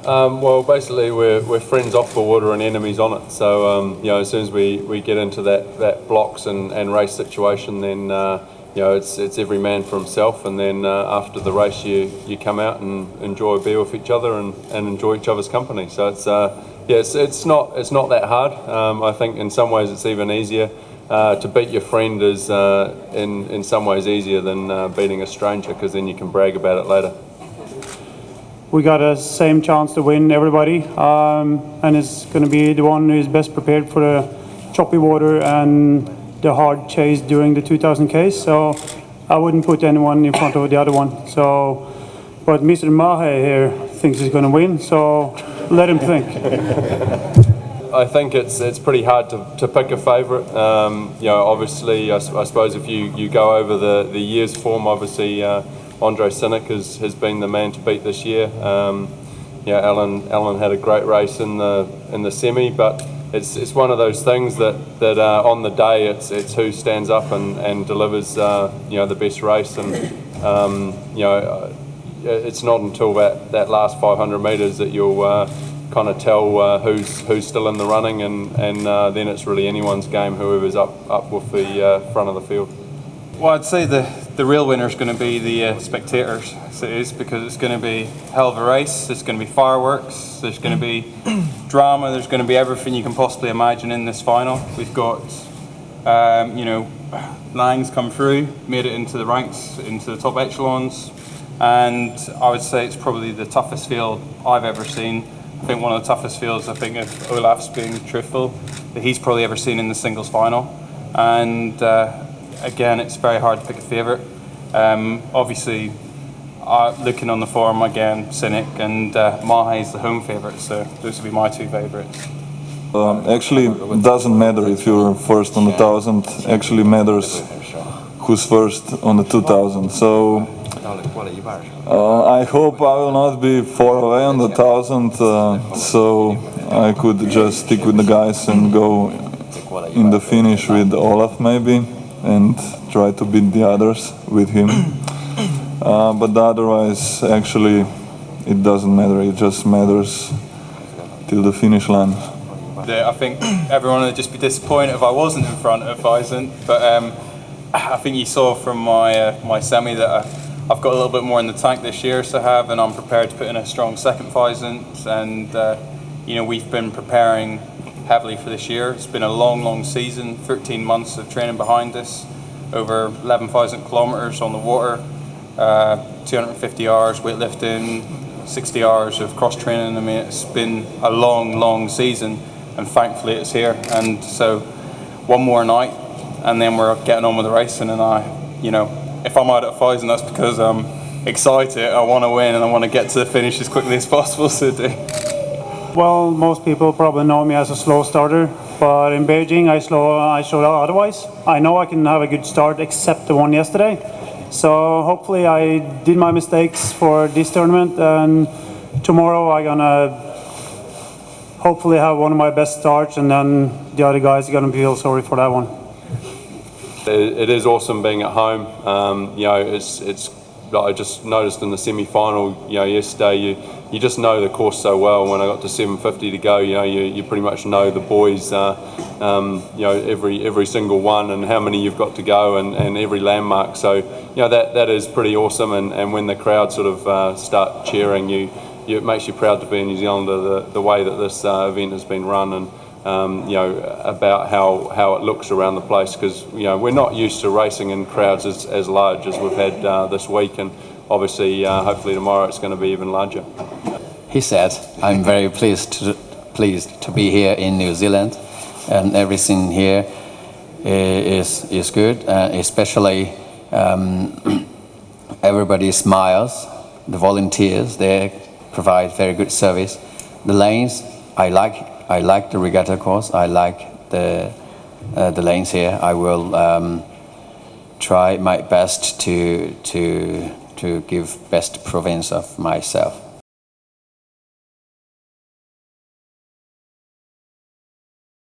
Well, basically we're friends off the water and enemies on it. So as soon as we get into that blocks and race situation, then it's every man for himself. And then after the race, you come out and enjoy a beer with each other and enjoy each other's company. So it's not that hard. I think in some ways it's even easier. To beat your friend is in some ways easier than beating a stranger, because then you can brag about it later. We got a same chance to win, everybody, and it's going to be the one who is best prepared for the choppy water and the hard chase during the 2000 case. So I wouldn't put anyone in front of the other one. But Mr. Mahe here thinks he's going to win, so let him think. I think it's pretty hard to pick a favourite. Obviously, I suppose if you go over the year's form, obviously. Andre Sinnek has been the man to beat this year. Alan had a great race in the semi, but it's one of those things that on the day it's who stands up and delivers the best race, and it's not until that last 500 metres that you'll kind of tell who's still in the running, and then it's really anyone's game, whoever's up with the front of the field. Well, I'd say the real winner is going to be the spectators. So it is, because it's going to be a hell of a race. There's going to be fireworks. There's going to be drama. There's going to be everything you can possibly imagine in this final. We've got, Liang's come through, made it into the ranks, into the top echelons, and I would say it's probably the toughest field I've ever seen. I think one of the toughest fields, I think, if Olaf's being truthful, that he's probably ever seen in the singles final. And again, it's very hard to pick a favourite. Obviously, looking on the form again, Sinnek and Mahe's the home favourite, so those would be my two favourites. Actually, it doesn't matter if you're first on the 1000. Actually matters who's first on the 2000. So I hope I will not be far away on the 1000, so I could just stick with the guys and go in the finish with Olaf maybe, and try to beat the others with him. But otherwise, actually, it doesn't matter. It just matters till the finish line. I think everyone would just be disappointed if I wasn't in front of Faisant, but I think you saw from my semi that I've got a little bit more in the tank this year, so and I'm prepared to put in a strong second Faisant, and we've been preparing heavily for this year. It's been a long season, 13 months of training behind us, over 11,000 kilometres on the water, 250 hours weightlifting, 60 hours of cross training. I mean, it's been a long season, and thankfully it's here. And so one more night and then we're getting on with the racing, and if I'm out at 1,000, that's because I'm excited, I want to win, and I want to get to the finish as quickly as possible, so do. Well, most people probably know me as a slow starter, but in Beijing I showed out otherwise. I know I can have a good start, except the one yesterday. So hopefully I did my mistakes for this tournament, and tomorrow I'm gonna hopefully have one of my best starts, and then the other guys are gonna feel sorry for that one. It is awesome being at home. It's I just noticed in the semi-final, yesterday, you just know the course so well. When I got to 750 to go, you pretty much know the boys, every single one, and how many you've got to go, and every landmark. So that is pretty awesome. And when the crowd sort of start cheering, it makes you proud to be a New Zealander. The way that this event has been run, and about how it looks around the place, because we're not used to racing in crowds as large as we've had this week, and obviously hopefully tomorrow it's going to be even larger. He said, "I'm very pleased to be here in New Zealand, and everything here is good, especially everybody smiles. The volunteers, they provide very good service. The lanes, I like the regatta course. I like the lanes here. I will try my best to give best province of myself."